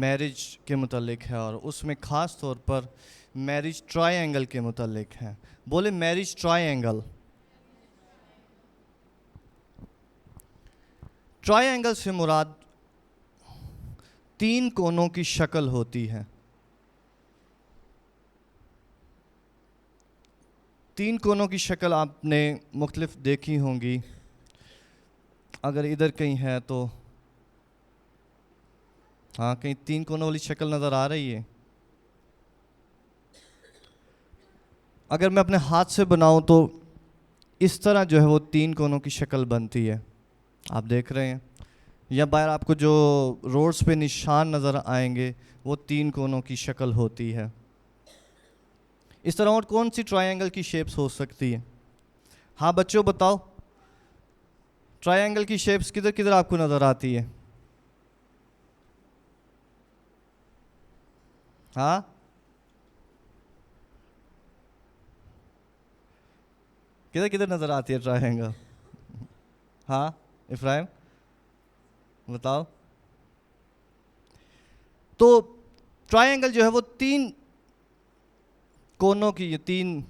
Marriage کے متعلق ہے اور اس میں خاص طور پر میرج ٹرائی اینگل کے متعلق ہے. بولے marriage try angle. Try angle سے مراد 3 کونوں کی شکل ہوتی ہے. 3 کونوں کی شکل آپ نے مختلف دیکھی ہوں گی. اگر ادھر کہیں ہے تو ہاں کہیں 3 کونوں والی شکل نظر آ رہی ہے. اگر میں اپنے ہاتھ سے بناؤں تو اس طرح جو ہے وہ 3 کونوں کی شکل بنتی ہے. آپ دیکھ رہے ہیں یا باہر آپ کو جو روڈز پہ نشان نظر آئیں گے وہ 3 کونوں کی شکل ہوتی ہے. اس طرح اور کون سی ٹرائی اینگل کی شیپس ہو سکتی ہے؟ ہاں بچوں بتاؤ، ٹرائی اینگل کی شیپس کدھر کدھر آپ کو نظر آتی ہے؟ ہاں کدھر کدھر نظر آتی ہے ٹرائی اینگل؟ ہاں افراہیم بتاؤ. تو ٹرائی اینگل جو ہے وہ 3 کونوں کی، یہ 3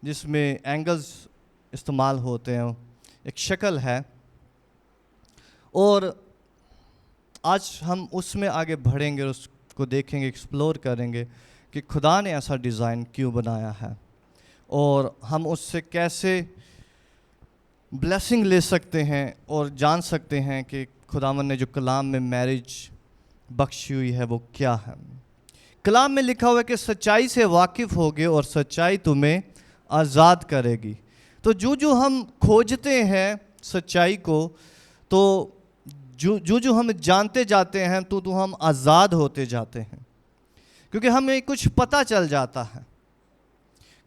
جس میں اینگلز استعمال ہوتے ہیں ایک شکل ہے. اور آج ہم اس میں آگے بڑھیں گے، اس کو دیکھیں گے، ایکسپلور کریں گے کہ خدا نے ایسا ڈیزائن کیوں بنایا ہے اور ہم اس سے کیسے بلیسنگ لے سکتے ہیں اور جان سکتے ہیں کہ خداوند نے جو کلام میں میرج بخشی ہوئی ہے وہ کیا ہے. کلام میں لکھا ہوا ہے کہ سچائی سے واقف ہوگے اور سچائی تمہیں آزاد کرے گی. تو جو ہم کھوجتے ہیں سچائی کو، تو جو ہم جانتے جاتے ہیں تو ہم آزاد ہوتے جاتے ہیں، کیونکہ ہمیں کچھ پتہ چل جاتا ہے،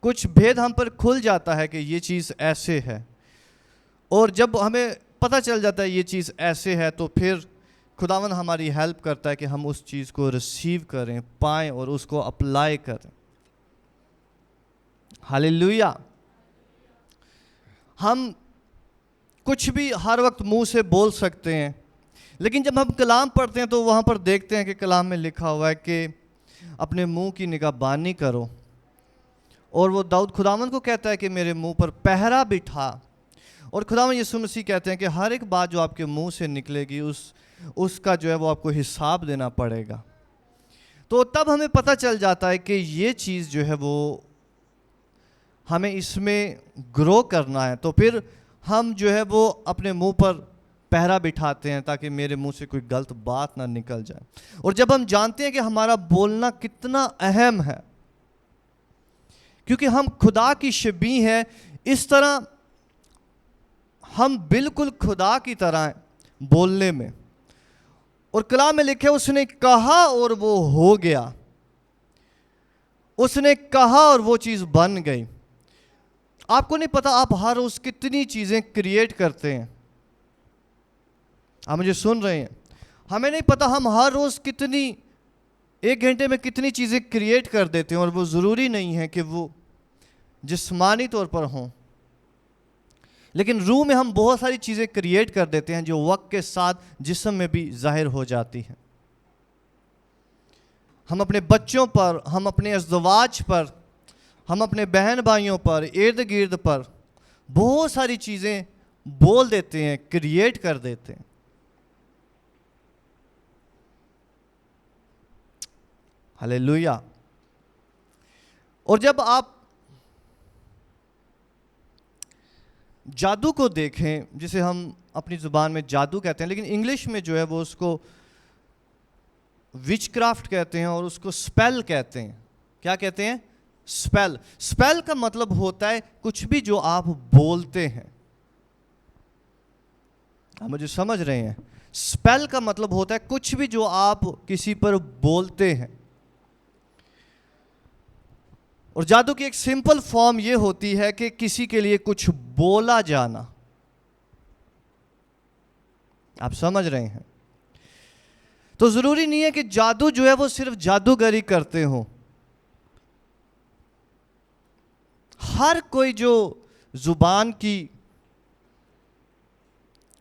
کچھ بھید ہم پر کھل جاتا ہے کہ یہ چیز ایسے ہے. اور جب ہمیں پتہ چل جاتا ہے یہ چیز ایسے ہے تو پھر خداوند ہماری ہیلپ کرتا ہے کہ ہم اس چیز کو ریسیو کریں، پائیں اور اس کو اپلائی کریں. ہاللیلویا. ہم کچھ بھی ہر وقت منہ سے بول سکتے ہیں، لیکن جب ہم کلام پڑھتے ہیں تو وہاں پر دیکھتے ہیں کہ کلام میں لکھا ہوا ہے کہ اپنے منہ کی نگہبانی کرو. اور وہ داؤد خداوند کو کہتا ہے کہ میرے منہ پر پہرا بٹھا. اور خداوند یسوع مسیح کہتے ہیں کہ ہر ایک بات جو آپ کے منہ سے نکلے گی اس کا جو ہے وہ آپ کو حساب دینا پڑے گا. تو تب ہمیں پتہ چل جاتا ہے کہ یہ چیز جو ہے وہ ہمیں اس میں گرو کرنا ہے. تو پھر ہم جو ہے وہ اپنے منہ پر پہرا بٹھاتے ہیں تاکہ میرے منہ سے کوئی غلط بات نہ نکل جائے. اور جب ہم جانتے ہیں کہ ہمارا بولنا کتنا اہم ہے، کیونکہ ہم خدا کی شبیہ ہیں، اس طرح ہم بالکل خدا کی طرح ہیں بولنے میں. اور کلام میں لکھے اس نے کہا اور وہ ہو گیا، اس نے کہا اور وہ چیز بن گئی. آپ کو نہیں پتا آپ ہر روز کتنی چیزیں کریٹ کرتے ہیں. آپ مجھے سن رہے ہیں؟ ہمیں نہیں پتا ہم ہر روز کتنی 1 گھنٹے میں کتنی چیزیں کریٹ کر دیتے ہیں، اور وہ ضروری نہیں ہے کہ وہ جسمانی طور پر ہوں، لیکن روح میں ہم بہت ساری چیزیں کریٹ کر دیتے ہیں جو وقت کے ساتھ جسم میں بھی ظاہر ہو جاتی ہیں. ہم اپنے بچوں پر، ہم اپنے ازدواج پر، ہم اپنے بہن بھائیوں پر، ارد گرد پر بہت ساری چیزیں بول دیتے ہیں، کریٹ کر دیتے ہیں. ہاللیلویا. اور جب آپ جادو کو دیکھیں، جسے ہم اپنی زبان میں جادو کہتے ہیں، لیکن انگلش میں جو ہے وہ اس کو وچ کرافٹ کہتے ہیں اور اس کو سپیل کہتے ہیں. کیا کہتے ہیں؟ سپیل. سپیل کا مطلب ہوتا ہے کچھ بھی جو آپ بولتے ہیں. آپ مجھے سمجھ رہے ہیں؟ سپیل کا مطلب ہوتا ہے کچھ بھی جو آپ کسی پر بولتے ہیں. اور جادو کی ایک سمپل فارم یہ ہوتی ہے کہ کسی کے لیے کچھ بولا جانا. آپ سمجھ رہے ہیں؟ تو ضروری نہیں ہے کہ جادو جو ہے وہ صرف جادوگری کرتے ہوں. ہر کوئی جو زبان کی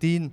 3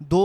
2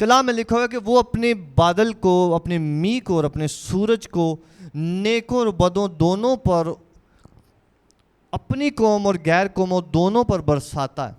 کلام میں لکھا ہوا ہے کہ وہ اپنے بادل کو، اپنے می کو اور اپنے سورج کو نیکوں اور بدوں دونوں پر، اپنی قوم اور غیر قوموں دونوں پر برساتا ہے.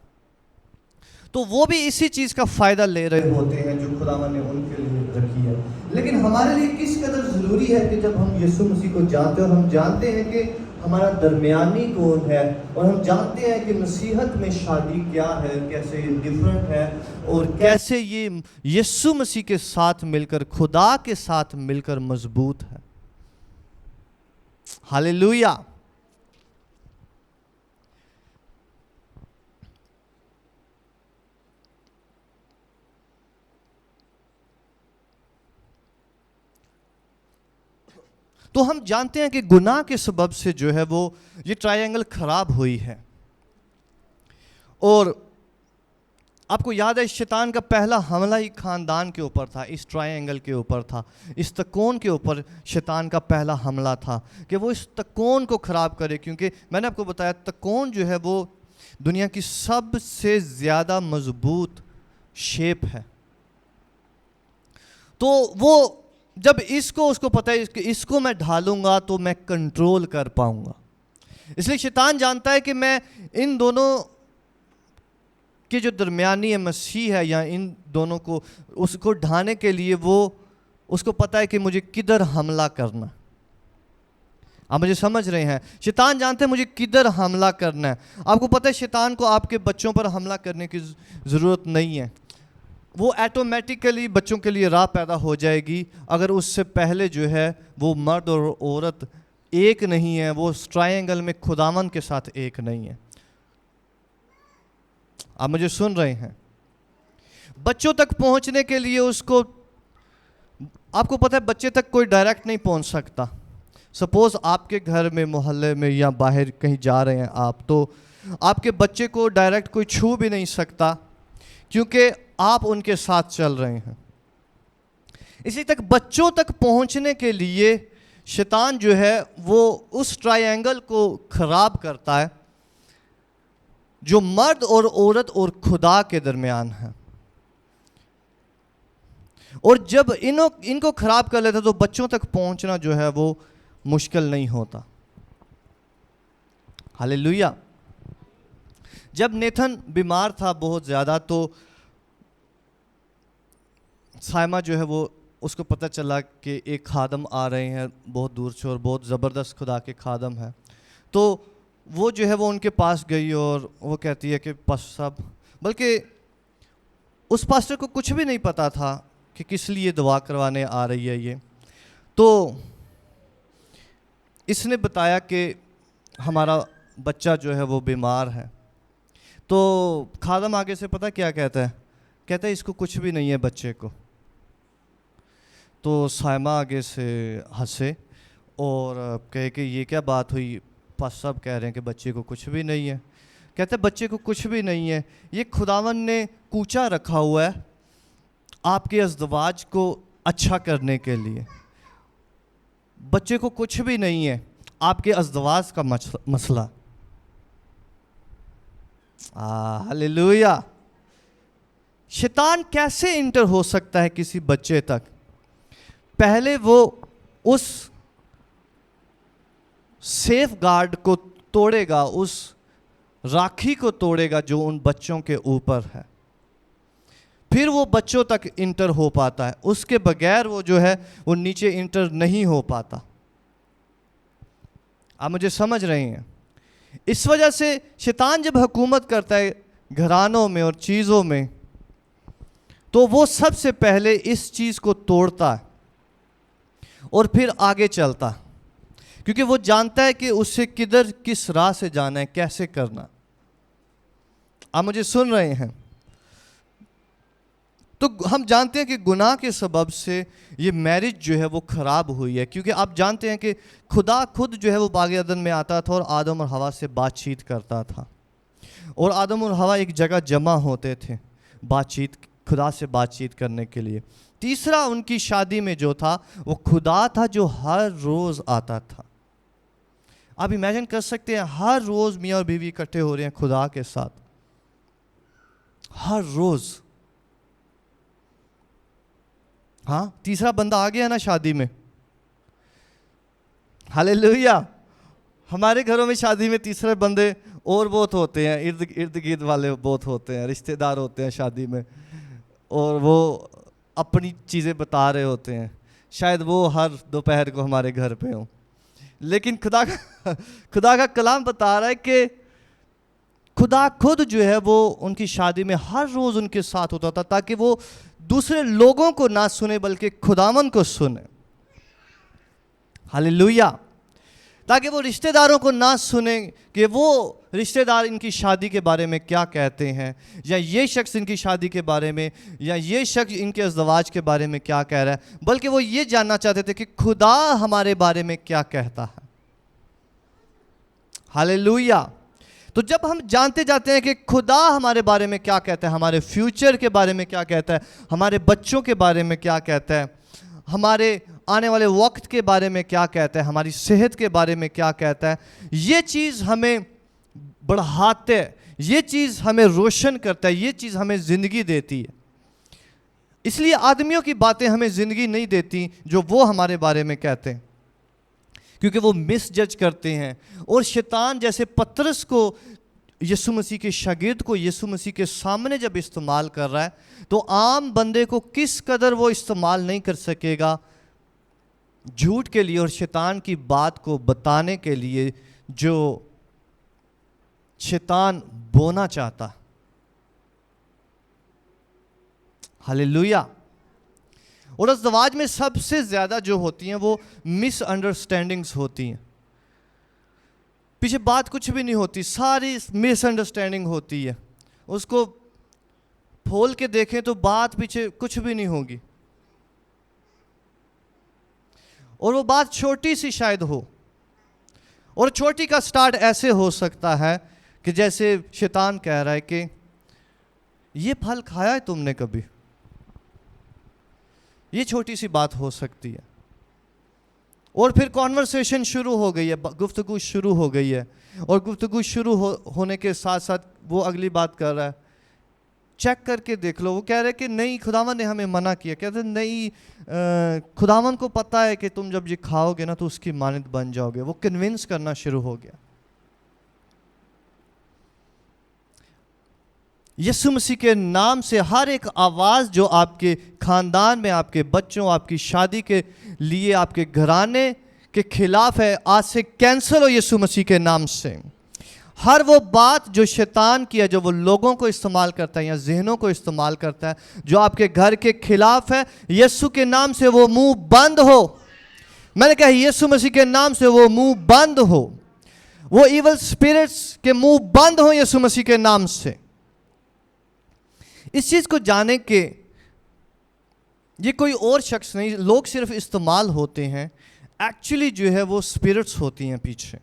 تو وہ بھی اسی چیز کا فائدہ لے رہے ہوتے ہیں جو خداوند نے ان کے لیے رکھی ہے. لیکن ہمارے لیے کس قدر ضروری ہے کہ جب ہم یسوع مسیح کو جانتے ہیں اور ہم جانتے ہیں کہ ہمارا درمیانی کون ہے، اور ہم جانتے ہیں کہ مسیحت میں شادی کیا ہے، کیسے ڈیفرنٹ ہے، اور کیسے یہ یسوع مسیح کے ساتھ مل کر، خدا کے ساتھ مل کر مضبوط ہے. ہاللیلویا. تو ہم جانتے ہیں کہ گناہ کے سبب سے جو ہے وہ یہ ٹرائنگل خراب ہوئی ہے. اور آپ کو یاد ہے شیطان کا پہلا حملہ ہی خاندان کے اوپر تھا، اس ٹرائنگل کے اوپر تھا، اس تکون کے اوپر شیطان کا پہلا حملہ تھا کہ وہ اس تکون کو خراب کرے. کیونکہ میں نے آپ کو بتایا تکون جو ہے وہ دنیا کی سب سے زیادہ مضبوط شیپ ہے. تو وہ جب اس کو پتہ ہے کہ اس کو میں ڈھالوں گا تو میں کنٹرول کر پاؤں گا. اس لیے شیطان جانتا ہے کہ میں ان دونوں کے جو درمیانی مسیح ہے یا ان دونوں کو، اس کو ڈھانے کے لیے وہ اس کو پتہ ہے کہ مجھے کدھر حملہ کرنا. آپ مجھے سمجھ رہے ہیں؟ شیطان جانتے ہیں مجھے کدھر حملہ کرنا ہے. آپ کو پتہ ہے شیطان کو آپ کے بچوں پر حملہ کرنے کی ضرورت نہیں ہے. وہ ایٹومیٹیکلی بچوں کے لیے راہ پیدا ہو جائے گی اگر اس سے پہلے جو ہے وہ مرد اور عورت ایک نہیں ہے، وہ اس ٹرائنگل میں خداوند کے ساتھ ایک نہیں ہے. آپ مجھے سن رہے ہیں؟ بچوں تک پہنچنے کے لیے اس کو، آپ کو پتہ ہے بچے تک کوئی ڈائریکٹ نہیں پہنچ سکتا. سپوز آپ کے گھر میں، محلے میں یا باہر کہیں جا رہے ہیں آپ، تو آپ کے بچے کو ڈائریکٹ کوئی چھو بھی نہیں سکتا کیونکہ آپ ان کے ساتھ چل رہے ہیں. اسی تک بچوں تک پہنچنے کے لیے شیطان جو ہے وہ اس ٹرائنگل کو خراب کرتا ہے جو مرد اور عورت اور خدا کے درمیان ہے. اور جب ان کو خراب کر لیتا تو بچوں تک پہنچنا جو ہے وہ مشکل نہیں ہوتا. ہاللیلویا. جب نیتھن بیمار تھا بہت زیادہ تو سائمہ جو ہے وہ اس کو پتہ چلا کہ ایک خادم آ رہے ہیں بہت دور سے اور بہت زبردست خدا کے خادم ہیں. تو وہ جو ہے وہ ان کے پاس گئی اور وہ کہتی ہے کہ پاسٹر صاحب، بلکہ اس پاسٹر کو کچھ بھی نہیں پتا تھا کہ کس لیے دعا کروانے آ رہی ہے یہ. تو اس نے بتایا کہ ہمارا بچہ جو ہے وہ بیمار ہے. تو خادم آگے سے پتہ کیا کہتا ہے اس کو کچھ بھی نہیں ہے بچے کو. تو سائمہ آگے سے ہنسے اور کہے کہ یہ کیا بات ہوئی، پاسٹر صاحب کہہ رہے ہیں کہ بچے کو کچھ بھی نہیں ہے. کہتے بچے کو کچھ بھی نہیں ہے، یہ خداوند نے کوچا رکھا ہوا ہے آپ کے ازدواج کو اچھا کرنے کے لیے. بچے کو کچھ بھی نہیں ہے، آپ کے ازدواج کا مسئلہ. ہاللیلویا. شیطان کیسے انٹر ہو سکتا ہے کسی بچے تک؟ پہلے وہ اس سیف گارڈ کو توڑے گا، اس راکھی کو توڑے گا جو ان بچوں کے اوپر ہے، پھر وہ بچوں تک انٹر ہو پاتا ہے. اس کے بغیر وہ جو ہے وہ نیچے انٹر نہیں ہو پاتا. آپ مجھے سمجھ رہے ہیں؟ اس وجہ سے شیطان جب حکومت کرتا ہے گھرانوں میں اور چیزوں میں تو وہ سب سے پہلے اس چیز کو توڑتا ہے اور پھر آگے چلتا، کیونکہ وہ جانتا ہے کہ اس سے کدھر کس راہ سے جانا ہے، کیسے کرنا. آپ مجھے سن رہے ہیں؟ تو ہم جانتے ہیں کہ گناہ کے سبب سے یہ میرج جو ہے وہ خراب ہوئی ہے. کیونکہ آپ جانتے ہیں کہ خدا خود جو ہے وہ باغ عدن میں آتا تھا اور آدم اور حوا سے بات چیت کرتا تھا، اور آدم اور حوا ایک جگہ جمع ہوتے تھے خدا سے بات چیت کرنے کے لیے. تیسرا ان کی شادی میں جو تھا وہ خدا تھا جو ہر روز آتا تھا. آپ امیجن کر سکتے ہیں ہر روز میاں اور بیوی اکٹھے ہو رہے ہیں خدا کے ساتھ، ہر روز. ہاں تیسرا بندہ آ گیا نا شادی میں. ہاللیلویا. ہمارے گھروں میں شادی میں تیسرے بندے اور بہت ہوتے ہیں, ارد گرد والے بہت ہوتے ہیں, رشتہ دار ہوتے ہیں شادی میں, اور وہ اپنی چیزیں بتا رہے ہوتے ہیں. شاید وہ ہر دوپہر کو ہمارے گھر پہ ہوں, لیکن خدا کا کلام بتا رہا ہے کہ خدا خود جو ہے وہ ان کی شادی میں ہر روز ان کے ساتھ ہوتا تھا, تاکہ وہ دوسرے لوگوں کو نہ سنے بلکہ خداوند کو سنے. ہاللیلویا. تاکہ وہ رشتہ داروں کو نہ سنیں کہ وہ رشتہ دار ان کی شادی کے بارے میں کیا کہتے ہیں, یا یہ شخص ان کی شادی کے بارے میں, یا یہ شخص ان کے ازدواج کے بارے میں کیا کہہ رہا ہے, بلکہ وہ یہ جاننا چاہتے تھے کہ خدا ہمارے بارے میں کیا کہتا ہے. ہاللیلویا. تو جب ہم جانتے جاتے ہیں کہ خدا ہمارے بارے میں کیا کہتا ہے, ہمارے فیوچر کے بارے میں کیا کہتا ہے, ہمارے بچوں کے بارے میں کیا کہتا ہے, ہمارے آنے والے وقت کے بارے میں کیا کہتا ہے, ہماری صحت کے بارے میں کیا کہتا ہے, یہ چیز ہمیں بڑھاتے ہے, یہ چیز ہمیں روشن کرتا ہے, یہ چیز ہمیں زندگی دیتی ہے. اس لیے آدمیوں کی باتیں ہمیں زندگی نہیں دیتی جو وہ ہمارے بارے میں کہتے ہیں, کیونکہ وہ مس جج کرتے ہیں. اور شیطان جیسے پطرس کو یسوع مسیح کے شاگرد کو یسوع مسیح کے سامنے جب استعمال کر رہا ہے, تو عام بندے کو کس قدر وہ استعمال نہیں کر سکے گا جھوٹ کے لیے اور شیطان کی بات کو بتانے کے لیے جو شیطان بونا چاہتا. ہاللیلویا. اور ازدواج میں سب سے زیادہ جو ہوتی ہیں وہ مس انڈرسٹینڈنگز ہوتی ہیں. پیچھے بات کچھ بھی نہیں ہوتی, ساری مس انڈرسٹینڈنگ ہوتی ہے. اس کو کھول کے دیکھیں تو بات پیچھے کچھ بھی نہیں ہوگی, اور وہ بات چھوٹی سی شاید ہو, اور چھوٹی کا سٹارٹ ایسے ہو سکتا ہے کہ جیسے شیطان کہہ رہا ہے کہ یہ پھل کھایا ہے تم نے کبھی. یہ چھوٹی سی بات ہو سکتی ہے, اور پھر کانورسیشن شروع ہو گئی ہے, گفتگو شروع ہو گئی ہے, اور گفتگو شروع ہونے کے ساتھ ساتھ وہ اگلی بات کر رہا ہے, چیک کر کے دیکھ لو. وہ کہہ رہے کہ نہیں خداوند نے ہمیں منع کیا. کہتے ہیں نہیں, خداوند کو پتہ ہے کہ تم جب یہ کھاؤ گے نا تو اس کی مانند بن جاؤ گے. وہ کنونس کرنا شروع ہو گیا. یسوع مسیح کے نام سے ہر ایک آواز جو آپ کے خاندان میں, آپ کے بچوں, آپ کی شادی کے لیے, آپ کے گھرانے کے خلاف ہے, آج سے کینسل ہو یسوع مسیح کے نام سے. ہر وہ بات جو شیطان کی ہے, جو وہ لوگوں کو استعمال کرتا ہے یا ذہنوں کو استعمال کرتا ہے, جو آپ کے گھر کے خلاف ہے, یسوع کے نام سے وہ منہ بند ہو. میں نے کہا یسوع مسیح کے نام سے وہ منہ بند ہو. وہ ایول اسپرٹس کے منہ بند ہو یسوع مسیح کے نام سے. اس چیز کو جانیں کہ یہ کوئی اور شخص نہیں, لوگ صرف استعمال ہوتے ہیں, ایکچولی جو ہے وہ اسپرٹس ہوتی ہیں پیچھے.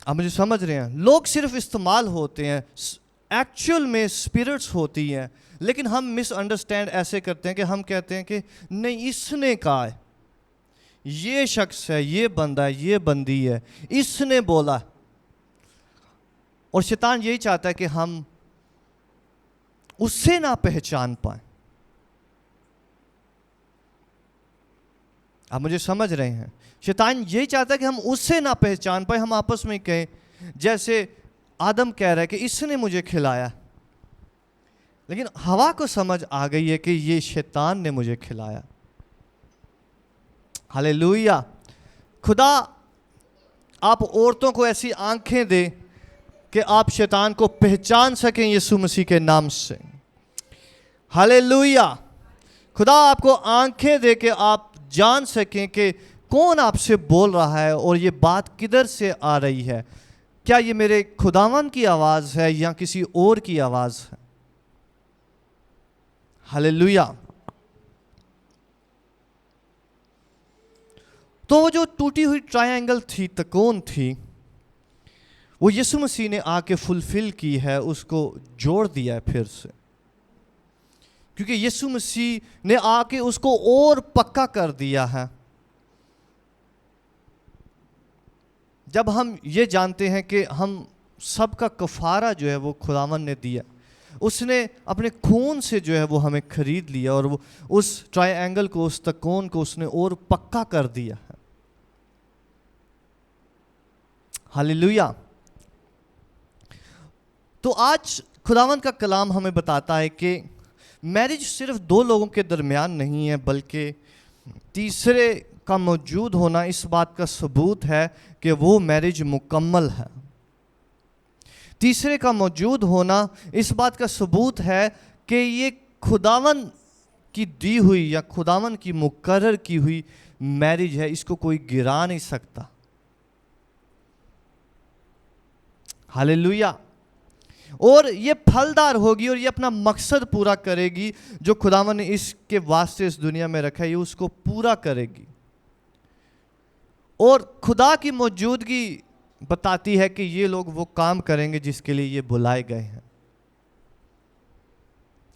آپ مجھے سمجھ رہے ہیں؟ لوگ صرف استعمال ہوتے ہیں, ایکچوئل میں اسپرٹس ہوتی ہیں. لیکن ہم مس انڈرسٹینڈ ایسے کرتے ہیں کہ ہم کہتے ہیں کہ نہیں اس نے کہا ہے, یہ شخص ہے, یہ بندہ ہے, یہ بندی ہے, اس نے بولا. اور شیطان یہی چاہتا ہے کہ ہم اس سے نہ پہچان پائیں. آپ مجھے سمجھ رہے ہیں؟ شیطان یہی چاہتا ہے کہ ہم اس سے نہ پہچان پائیں. ہم آپس میں کہیں جیسے آدم کہہ رہا ہے کہ اس نے مجھے کھلایا, لیکن ہوا کو سمجھ آ گئی ہے کہ یہ شیطان نے مجھے کھلایا. ہاللیلویا. خدا آپ عورتوں کو ایسی آنکھیں دے کہ آپ شیطان کو پہچان سکیں یسوع مسیح کے نام سے. ہاللیلویا. خدا آپ کو آنکھیں دے کہ آپ جان سکیں کہ کون آپ سے بول رہا ہے اور یہ بات کدھر سے آ رہی ہے. کیا یہ میرے خداوند کی آواز ہے یا کسی اور کی آواز ہے؟ ہاللیلویا. تو وہ جو ٹوٹی ہوئی ٹرائنگل تھی, تکون تھی, وہ یسوع مسیح نے آ کے فلفل کی ہے, اس کو جوڑ دیا ہے پھر سے, کیونکہ یسوع مسیح نے آ کے اس کو اور پکا کر دیا ہے. جب ہم یہ جانتے ہیں کہ ہم سب کا کفارہ جو ہے وہ خداوند نے دیا, اس نے اپنے خون سے جو ہے وہ ہمیں خرید لیا اور وہ اس ٹرائی اینگل کو, اس تکون کو اس نے اور پکا کر دیا ہے. ہاللیلویا. تو آج خداوند کا کلام ہمیں بتاتا ہے کہ میرج صرف دو لوگوں کے درمیان نہیں ہے, بلکہ تیسرے کا موجود ہونا اس بات کا ثبوت ہے کہ وہ میرج مکمل ہے. تیسرے کا موجود ہونا اس بات کا ثبوت ہے کہ یہ خداوند کی دی ہوئی یا خداوند کی مقرر کی ہوئی میرج ہے, اس کو کوئی گرا نہیں سکتا. ہاللیلویا. اور یہ پھلدار ہوگی اور یہ اپنا مقصد پورا کرے گی جو خداوند نے اس کے واسطے اس دنیا میں رکھا ہے, یہ اس کو پورا کرے گی. اور خدا کی موجودگی بتاتی ہے کہ یہ لوگ وہ کام کریں گے جس کے لیے یہ بلائے گئے ہیں.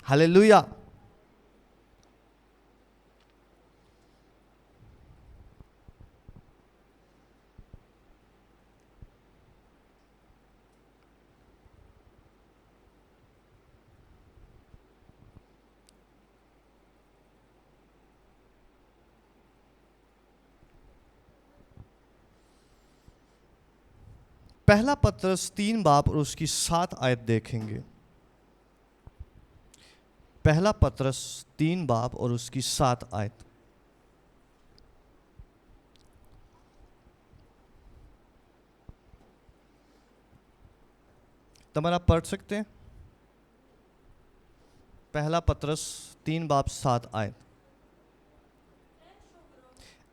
ہاللیلویا. پہلا پطرس 3 باب اور اس کی 7 آیت دیکھیں گے. پہلا پطرس 3 باب اور اس کی 7 آیت. تمہارا پڑھ سکتے ہیں؟ پہلا پطرس 3 باب 7 آیت.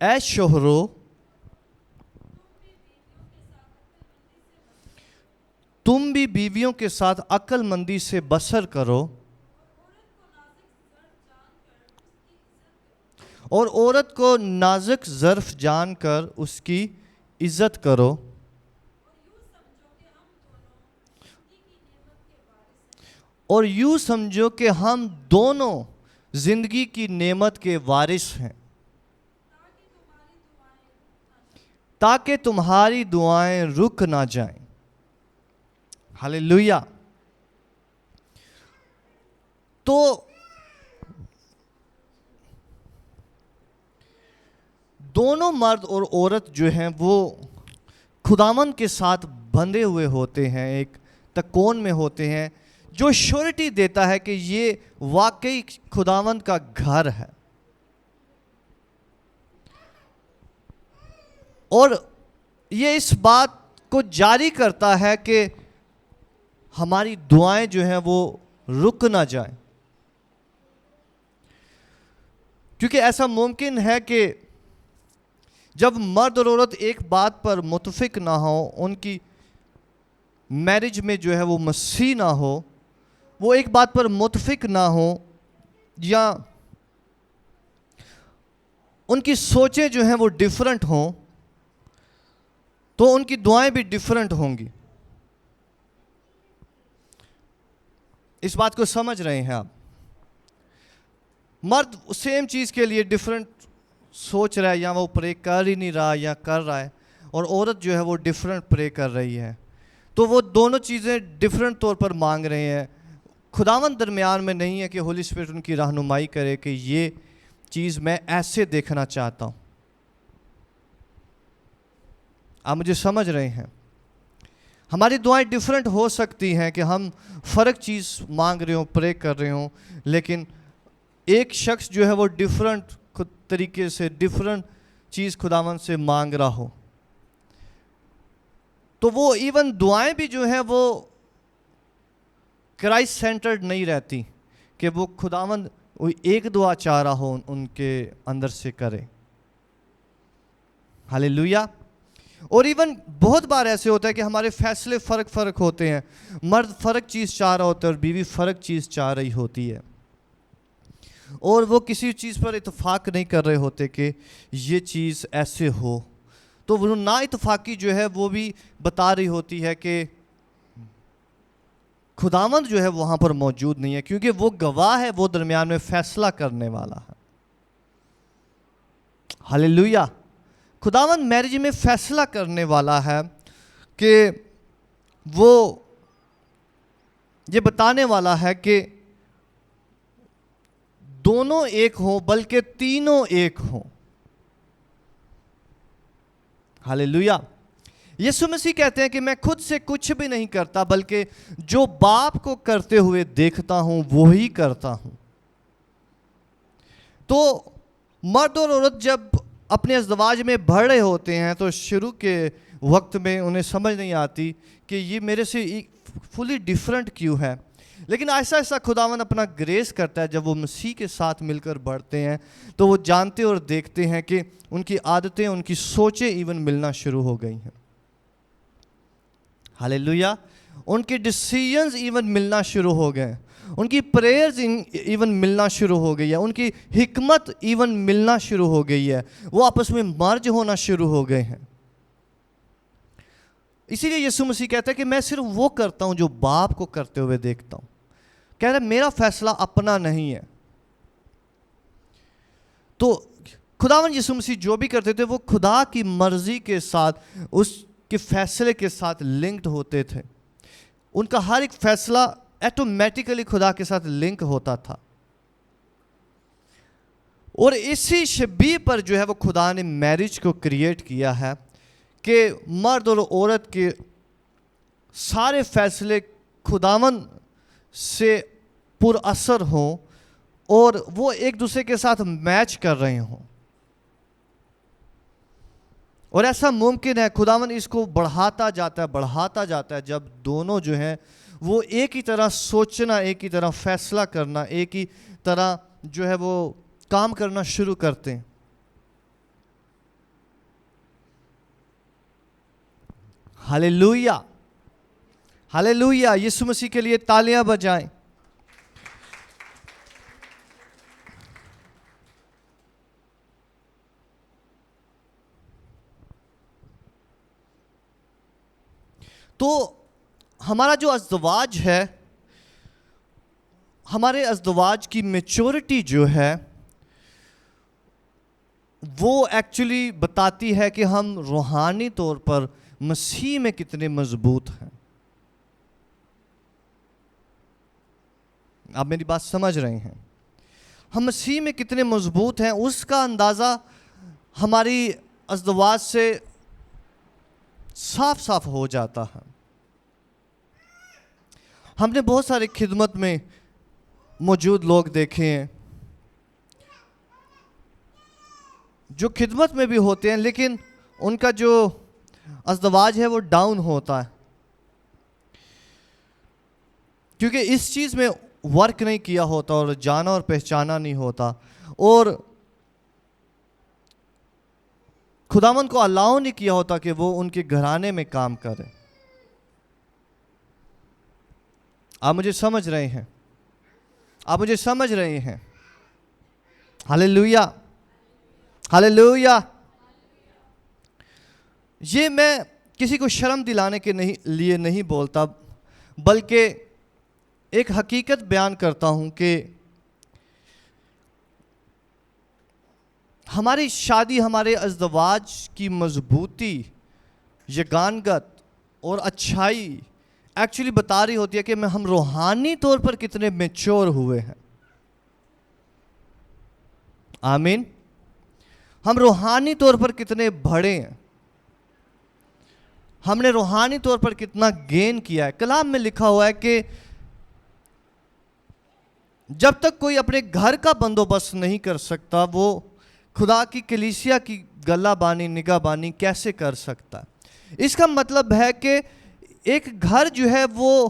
اے شوہرو تم بھی بیویوں کے ساتھ عقل مندی سے بسر کرو اور عورت کو نازک ظرف جان کر اس کی عزت کرو اور یوں سمجھو کہ ہم دونوں زندگی کی نعمت کے وارث ہیں تاکہ تمہاری دعائیں رک نہ جائیں. ہاللیلویا. تو دونوں مرد اور عورت جو ہیں وہ خداوند کے ساتھ بندھے ہوئے ہوتے ہیں, ایک تکون میں ہوتے ہیں جو شورٹی دیتا ہے کہ یہ واقعی خداوند کا گھر ہے. اور یہ اس بات کو جاری کرتا ہے کہ ہماری دعائیں جو ہیں وہ رک نہ جائیں, کیونکہ ایسا ممکن ہے کہ جب مرد اور عورت ایک بات پر متفق نہ ہو, ان کی میرج میں جو ہے وہ مسیح نہ ہو, وہ ایک بات پر متفق نہ ہو یا ان کی سوچیں جو ہیں وہ ڈیفرنٹ ہوں, تو ان کی دعائیں بھی ڈیفرنٹ ہوں گی. اس بات کو سمجھ رہے ہیں آپ؟ مرد سیم چیز کے لیے ڈیفرنٹ سوچ رہا ہے, یا وہ پرے کر ہی نہیں رہا یا کر رہا ہے, اور عورت جو ہے وہ ڈیفرنٹ پرے کر رہی ہے, تو وہ دونوں چیزیں ڈیفرنٹ طور پر مانگ رہے ہیں. خداوند درمیان میں نہیں ہے کہ ہولی اسپرٹ ان کی رہنمائی کرے کہ یہ چیز میں ایسے دیکھنا چاہتا ہوں. آپ مجھے سمجھ رہے ہیں؟ ہماری دعائیں ڈیفرنٹ ہو سکتی ہیں کہ ہم فرق چیز مانگ رہے ہوں, پرے کر رہے ہوں, لیکن ایک شخص جو ہے وہ ڈیفرنٹ طریقے سے ڈیفرنٹ چیز خداوند سے مانگ رہا ہو, تو وہ ایون دعائیں بھی جو ہیں وہ کرائسٹ سینٹرڈ نہیں رہتی کہ وہ خداوند ایک دعا چاہ رہا ہو ان کے اندر سے کرے. ہاللیلویا. اور ایون بہت بار ایسے ہوتا ہے کہ ہمارے فیصلے فرق ہوتے ہیں, مرد فرق چیز چاہ رہا ہوتا ہے اور بیوی فرق چیز چاہ رہی ہوتی ہے, اور وہ کسی چیز پر اتفاق نہیں کر رہے ہوتے کہ یہ چیز ایسے ہو. تو وہ نا اتفاقی جو ہے وہ بھی بتا رہی ہوتی ہے کہ خداوند جو ہے وہاں پر موجود نہیں ہے, کیونکہ وہ گواہ ہے, وہ درمیان میں فیصلہ کرنے والا ہے. ہاللیلویا. خداوند میرج میں فیصلہ کرنے والا ہے کہ وہ یہ بتانے والا ہے کہ دونوں ایک ہوں بلکہ تینوں ایک ہوں. ہاللیلویا. یسوع مسیح کہتے ہیں کہ میں خود سے کچھ بھی نہیں کرتا بلکہ جو باپ کو کرتے ہوئے دیکھتا ہوں وہی کرتا ہوں. تو مرد اور عورت جب اپنے ازدواج میں بڑھ رہے ہوتے ہیں تو شروع کے وقت میں انہیں سمجھ نہیں آتی کہ یہ میرے سے فلی ڈیفرنٹ کیوں ہے. لیکن ایسا ایسا خداوند اپنا گریس کرتا ہے جب وہ مسیح کے ساتھ مل کر بڑھتے ہیں تو وہ جانتے اور دیکھتے ہیں کہ ان کی عادتیں ان کی سوچیں ایون ملنا شروع ہو گئی ہیں. ہاللیلویا. ان کے ڈیسیژنز ایون ملنا شروع ہو گئے, ان کی پریئرز ایون ملنا شروع ہو گئی ہے, ان کی حکمت ایون ملنا شروع ہو گئی ہے, وہ آپس میں مرج ہونا شروع ہو گئے ہیں. اسی لیے یسوع مسیح کہتا ہے کہ میں صرف وہ کرتا ہوں جو باپ کو کرتے ہوئے دیکھتا ہوں. کہہ رہا ہے میرا فیصلہ اپنا نہیں ہے. تو خداوند یسوع مسیح جو بھی کرتے تھے وہ خدا کی مرضی کے ساتھ, اس کے فیصلے کے ساتھ لنکڈ ہوتے تھے. ان کا ہر ایک فیصلہ ایٹومیٹیکلی خدا کے ساتھ لنک ہوتا تھا. اور اسی شبیہ پر جو ہے وہ خدا نے میرج کو کریٹ کیا ہے کہ مرد اور عورت کے سارے فیصلے خداوند سے پر اثر ہوں اور وہ ایک دوسرے کے ساتھ میچ کر رہے ہوں. اور ایسا ممکن ہے, خداوند اس کو بڑھاتا جاتا ہے جب دونوں جو ہیں وہ ایک ہی طرح سوچنا, ایک ہی طرح فیصلہ کرنا, ایک ہی طرح جو ہے وہ کام کرنا شروع کرتے ہیں. ہاللیلویا, ہاللیلویا. یسوع مسیح کے لیے تالیاں بجائیں. تو ہمارا جو ازدواج ہے, ہمارے ازدواج کی میچورٹی جو ہے وہ ایکچولی بتاتی ہے کہ ہم روحانی طور پر مسیح میں کتنے مضبوط ہیں. آپ میری بات سمجھ رہے ہیں؟ ہم مسیح میں کتنے مضبوط ہیں اس کا اندازہ ہماری ازدواج سے صاف صاف ہو جاتا ہے. ہم نے بہت سارے خدمت میں موجود لوگ دیکھے ہیں جو خدمت میں بھی ہوتے ہیں لیکن ان کا جو ازدواج ہے وہ ڈاؤن ہوتا ہے کیونکہ اس چیز میں ورک نہیں کیا ہوتا اور جانا اور پہچانا نہیں ہوتا, اور خداوند کو الاؤ نہیں کیا ہوتا کہ وہ ان کے گھرانے میں کام کرے. آپ مجھے سمجھ رہے ہیں؟ آپ مجھے سمجھ رہے ہیں؟ ہاللیلویا, ہاللیلویا. یہ میں کسی کو شرم دلانے کے لیے نہیں بولتا بلکہ ایک حقیقت بیان کرتا ہوں کہ ہماری شادی, ہمارے ازدواج کی مضبوطی, یگانگت اور اچھائی ایکچولی بتا رہی ہوتی ہے کہ ہم روحانی طور پر کتنے میچور ہوئے ہیں. آمین. ہم روحانی طور پر کتنے بڑے ہیں, ہم نے روحانی طور پر کتنا گین کیا ہے. کلام میں لکھا ہوا ہے کہ جب تک کوئی اپنے گھر کا بندوبست نہیں کر سکتا وہ خدا کی کلیسیا کی گلہ بانی, نگاہ بانی کیسے کر سکتا. اس کا مطلب ہے کہ ایک گھر جو ہے وہ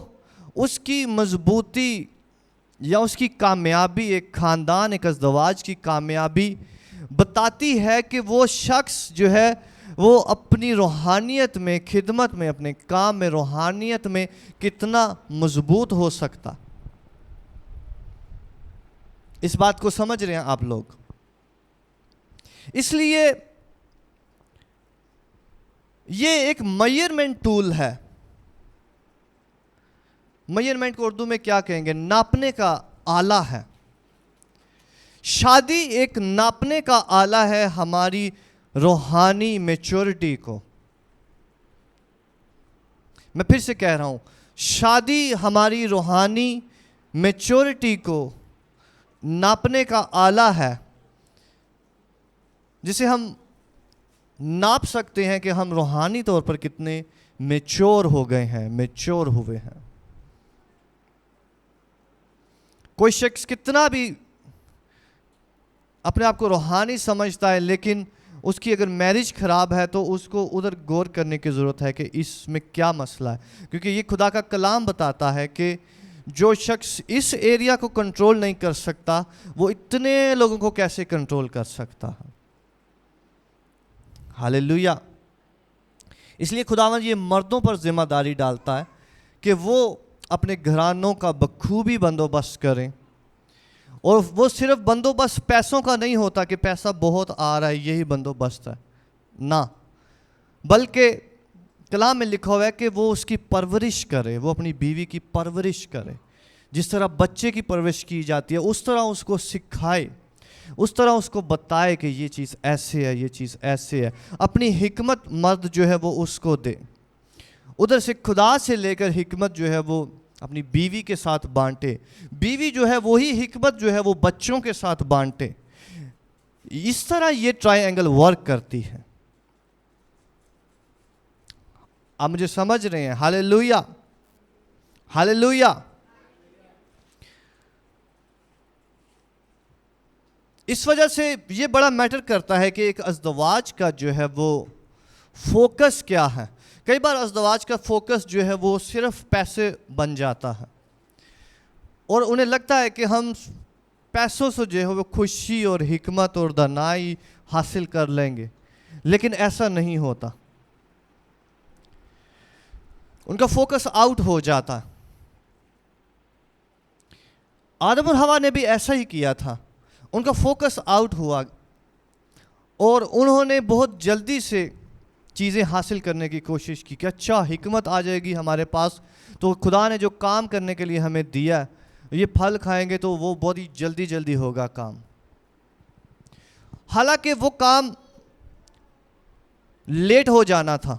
اس کی مضبوطی یا اس کی کامیابی, ایک خاندان, ایک ازدواج کی کامیابی بتاتی ہے کہ وہ شخص جو ہے وہ اپنی روحانیت میں, خدمت میں, اپنے کام میں, روحانیت میں کتنا مضبوط ہو سکتا. اس بات کو سمجھ رہے ہیں آپ لوگ؟ اس لیے یہ ایک میئرمنٹ ٹول ہے. میئرمنٹ کو اردو میں کیا کہیں گے؟ ناپنے کا آلہ ہے. شادی ایک ناپنے کا آلہ ہے ہماری روحانی میچورٹی کو. میں پھر سے کہہ رہا ہوں, شادی ہماری روحانی میچورٹی کو ناپنے کا آلہ ہے، جسے ہم ناپ سکتے ہیں کہ ہم روحانی طور پر کتنے میچور ہو گئے ہیں، میچور ہوئے ہیں۔ کوئی شخص کتنا بھی اپنے آپ کو روحانی سمجھتا ہے، لیکن اس کی اگر میرج خراب ہے تو اس کو ادھر غور کرنے کی ضرورت ہے کہ اس میں کیا مسئلہ ہے، کیونکہ یہ خدا کا کلام بتاتا ہے کہ جو شخص اس ایریا کو کنٹرول نہیں کر سکتا وہ اتنے لوگوں کو کیسے کنٹرول کر سکتا ہے۔ ہاللیلویا۔ اس لیے خداوند یہ مردوں پر ذمہ داری ڈالتا ہے کہ وہ اپنے گھرانوں کا بخوبی بندوبست کریں، اور وہ صرف بندوبست پیسوں کا نہیں ہوتا کہ پیسہ بہت آ رہا ہے یہی بندوبست ہے، نہ، بلکہ کلام میں لکھا ہوا ہے کہ وہ اس کی پرورش کرے، وہ اپنی بیوی کی پرورش کرے، جس طرح بچے کی پرورش کی جاتی ہے اس طرح اس کو سکھائے، اس طرح اس کو بتائے کہ یہ چیز ایسے ہے، یہ چیز ایسے ہے، اپنی حکمت مرد جو ہے وہ اس کو دے، ادھر سے خدا سے لے کر حکمت جو ہے وہ اپنی بیوی کے ساتھ بانٹے، بیوی جو ہے وہی حکمت جو ہے وہ بچوں کے ساتھ بانٹے۔ اس طرح یہ ٹرائی اینگل ورک کرتی ہے۔ آپ مجھے سمجھ رہے ہیں؟ ہاللیلویا، ہاللیلویا۔ اس وجہ سے یہ بڑا میٹر کرتا ہے کہ ایک ازدواج کا جو ہے وہ فوکس کیا ہے۔ کئی بار ازدواج کا فوکس جو ہے وہ صرف پیسے بن جاتا ہے، اور انہیں لگتا ہے کہ ہم پیسوں سے جو ہے وہ خوشی اور حکمت اور دانائی حاصل کر لیں گے، لیکن ایسا نہیں ہوتا، ان کا فوکس آؤٹ ہو جاتا۔ آدم اور حوا نے بھی ایسا ہی کیا تھا، ان کا فوکس آؤٹ ہوا اور انہوں نے بہت جلدی سے چیزیں حاصل کرنے کی کوشش کی کہ اچھا حکمت آ جائے گی ہمارے پاس، تو خدا نے جو کام کرنے کے لیے ہمیں دیا یہ پھل کھائیں گے تو وہ بہت ہی جلدی ہوگا کام۔ حالانکہ وہ کام لیٹ ہو جانا تھا،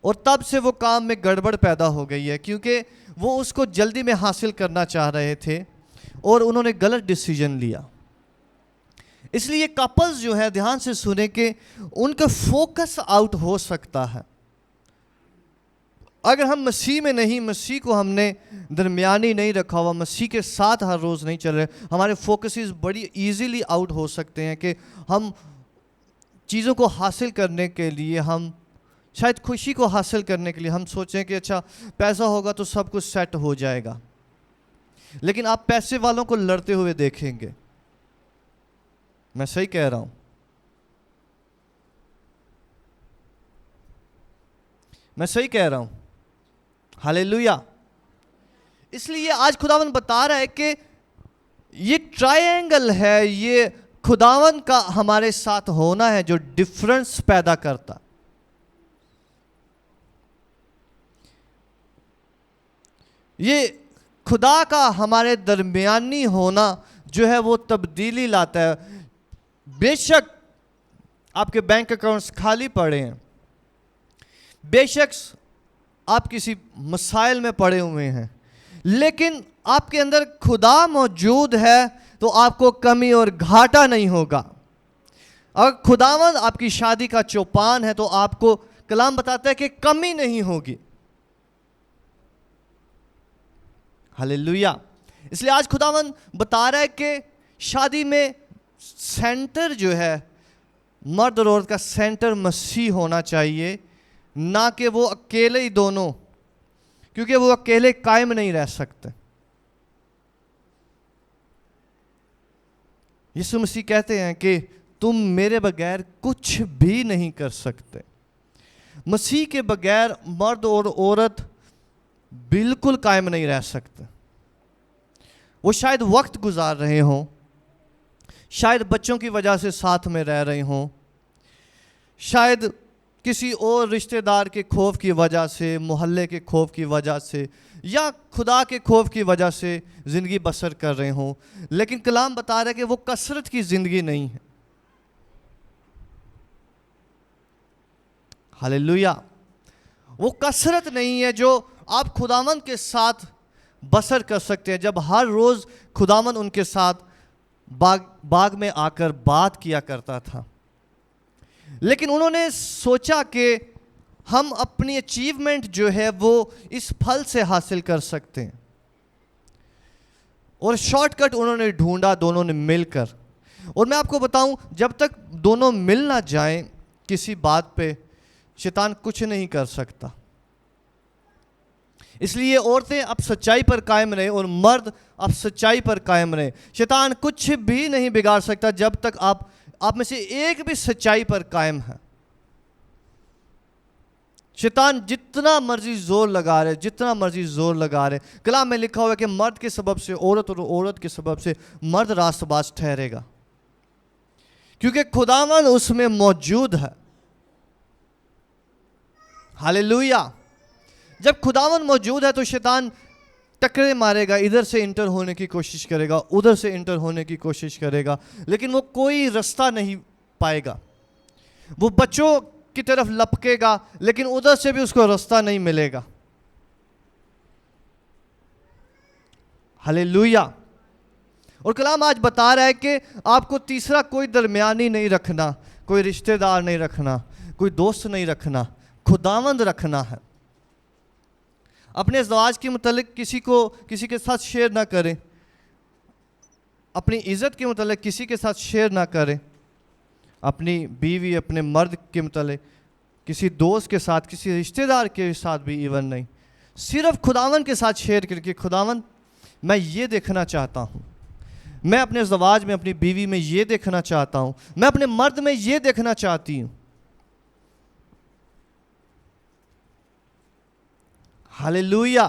اور تب سے وہ کام میں گڑبڑ پیدا ہو گئی ہے، کیونکہ وہ اس کو جلدی میں حاصل کرنا چاہ رہے تھے اور انہوں نے غلط ڈیسیجن لیا۔ اس لیے کپلز جو ہے دھیان سے سنیں کہ ان کا فوکس آؤٹ ہو سکتا ہے اگر ہم مسیح میں نہیں، مسیح کو ہم نے درمیانی نہیں رکھا ہوا، مسیح کے ساتھ ہر روز نہیں چل رہے، ہمارے فوکسز بڑی ایزیلی آؤٹ ہو سکتے ہیں کہ ہم چیزوں کو حاصل کرنے کے لیے، ہم شاید خوشی کو حاصل کرنے کے لیے ہم سوچیں کہ اچھا پیسہ ہوگا تو سب کچھ سیٹ ہو جائے گا، لیکن آپ پیسے والوں کو لڑتے ہوئے دیکھیں گے۔ میں صحیح کہہ رہا ہوں؟ میں صحیح کہہ رہا ہوں؟ ہاللیلویا۔ اس لیے آج خداوند بتا رہا ہے کہ یہ ٹرائی اینگل ہے، یہ خداوند کا ہمارے ساتھ ہونا ہے جو ڈفرنس پیدا کرتا۔ یہ خدا کا ہمارے درمیانی ہونا جو ہے وہ تبدیلی لاتا ہے۔ بے شک آپ کے بینک اکاؤنٹس خالی پڑے ہیں، بے شک آپ کسی مسائل میں پڑے ہوئے ہیں، لیکن آپ کے اندر خدا موجود ہے تو آپ کو کمی اور گھاٹا نہیں ہوگا۔ اگر خداوند آپ کی شادی کا چوپان ہے تو آپ کو کلام بتاتا ہے کہ کمی نہیں ہوگی۔ ہاللیلویا۔ اس لیے آج خداوند بتا رہا ہے کہ شادی میں سینٹر جو ہے، مرد اور عورت کا سینٹر مسیح ہونا چاہیے، نہ کہ وہ اکیلے ہی دونوں، کیونکہ وہ اکیلے قائم نہیں رہ سکتے۔ یسوع مسیح کہتے ہیں کہ تم میرے بغیر کچھ بھی نہیں کر سکتے۔ مسیح کے بغیر مرد اور عورت بالکل قائم نہیں رہ سکتے۔ وہ شاید وقت گزار رہے ہوں، شاید بچوں کی وجہ سے ساتھ میں رہ رہے ہوں، شاید کسی اور رشتہ دار کے خوف کی وجہ سے، محلے کے خوف کی وجہ سے، یا خدا کے خوف کی وجہ سے زندگی بسر کر رہے ہوں، لیکن کلام بتا رہا ہے کہ وہ کثرت کی زندگی نہیں ہے۔ ہاللیلویا۔ وہ کثرت نہیں ہے جو آپ خداوند کے ساتھ بسر کر سکتے ہیں. جب ہر روز خداوند ان کے ساتھ باغ میں آ کر بات کیا کرتا تھا. لیکن انہوں نے سوچا کہ ہم اپنی اچیومنٹ جو ہے وہ اس پھل سے حاصل کر سکتے ہیں, اور شارٹ کٹ انہوں نے ڈھونڈا دونوں نے مل کر. اور میں آپ کو بتاؤں, جب تک دونوں مل نہ جائیں کسی بات پہ, شیطان کچھ نہیں کر سکتا. اس لیے عورتیں اب سچائی پر قائم رہیں اور مرد اب سچائی پر قائم رہیں. شیطان کچھ بھی نہیں بگاڑ سکتا جب تک آپ میں سے ایک بھی سچائی پر قائم ہے. شیطان جتنا مرضی زور لگا رہے, جتنا مرضی زور لگا رہے, کلام میں لکھا ہوا ہے کہ مرد کے سبب سے عورت اور عورت کے سبب سے مرد راست باز ٹھہرے گا, کیونکہ خداوند اس میں موجود ہے. ہاللیلویہ. جب خداوند موجود ہے تو شیطان ٹکرے مارے گا, ادھر سے انٹر ہونے کی کوشش کرے گا, ادھر سے انٹر ہونے کی کوشش کرے گا, لیکن وہ کوئی رستہ نہیں پائے گا. وہ بچوں کی طرف لپکے گا, لیکن ادھر سے بھی اس کو رستہ نہیں ملے گا. ہاللیلویہ. اور کلام آج بتا رہا ہے کہ آپ کو تیسرا کوئی درمیانی نہیں رکھنا, کوئی رشتہ دار نہیں رکھنا, کوئی دوست نہیں رکھنا, خداوند رکھنا ہے. اپنے ازدواج کے متعلق کسی کے ساتھ شیئر نہ کریں. اپنی عزت کے متعلق کسی کے ساتھ شیئر نہ کریں. اپنی بیوی, اپنے مرد کے متعلق کسی دوست کے ساتھ, کسی رشتہ دار کے ساتھ بھی ایون نہیں. صرف خداوند کے ساتھ شیئر کر کے, خداوند میں یہ دیکھنا چاہتا ہوں, میں اپنے ازدواج میں اپنی بیوی میں یہ دیکھنا چاہتا ہوں, میں اپنے مرد میں یہ دیکھنا چاہتی ہوں. ہاللیلویہ.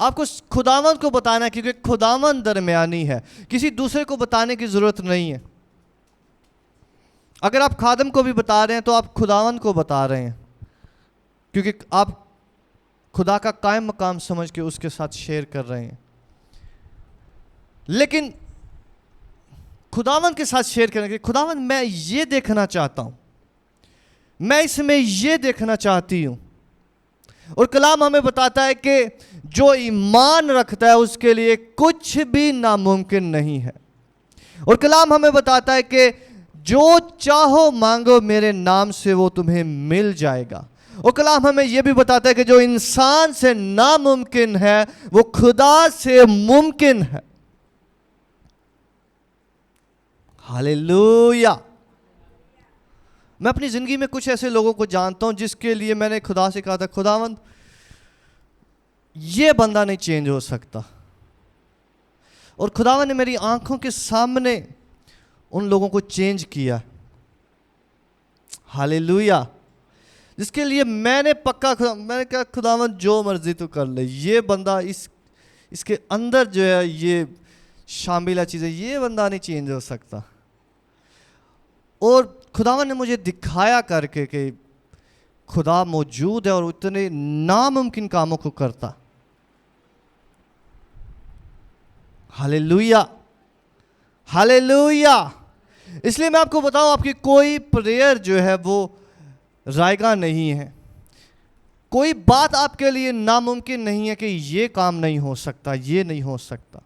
آپ کو خداوند کو بتانا ہے, کیونکہ خداوند درمیانی ہے, کسی دوسرے کو بتانے کی ضرورت نہیں ہے. اگر آپ خادم کو بھی بتا رہے ہیں تو آپ خداوند کو بتا رہے ہیں, کیونکہ آپ خدا کا قائم مقام سمجھ کے اس کے ساتھ شیئر کر رہے ہیں. لیکن خداوند کے ساتھ شیئر کرنے کے, خداوند میں یہ دیکھنا چاہتا ہوں, میں اس میں یہ دیکھنا چاہتی ہوں. اور کلام ہمیں بتاتا ہے کہ جو ایمان رکھتا ہے اس کے لیے کچھ بھی ناممکن نہیں ہے. اور کلام ہمیں بتاتا ہے کہ جو چاہو مانگو میرے نام سے وہ تمہیں مل جائے گا. اور کلام ہمیں یہ بھی بتاتا ہے کہ جو انسان سے ناممکن ہے وہ خدا سے ممکن ہے. ہاللیلویہ. میں اپنی زندگی میں کچھ ایسے لوگوں کو جانتا ہوں جس کے لیے میں نے خدا سے کہا تھا, خداوند یہ بندہ نہیں چینج ہو سکتا, اور خداوند نے میری آنکھوں کے سامنے ان لوگوں کو چینج کیا. ہاللیلویہ. جس کے لیے میں نے کہا خداوند جو مرضی تو کر لے, یہ بندہ اس کے اندر جو ہے یہ شامل ہے چیزیں, یہ بندہ نہیں چینج ہو سکتا. اور خداوند نے مجھے دکھایا کر کے کہ خدا موجود ہے اور اتنے ناممکن کاموں کو کرتا. ہاللیلویہ. ہاللیلویہ. اس لیے میں آپ کو بتاؤں, آپ کی کوئی پریئر جو ہے وہ رائگاں نہیں ہے. کوئی بات آپ کے لیے ناممکن نہیں ہے کہ یہ کام نہیں ہو سکتا, یہ نہیں ہو سکتا.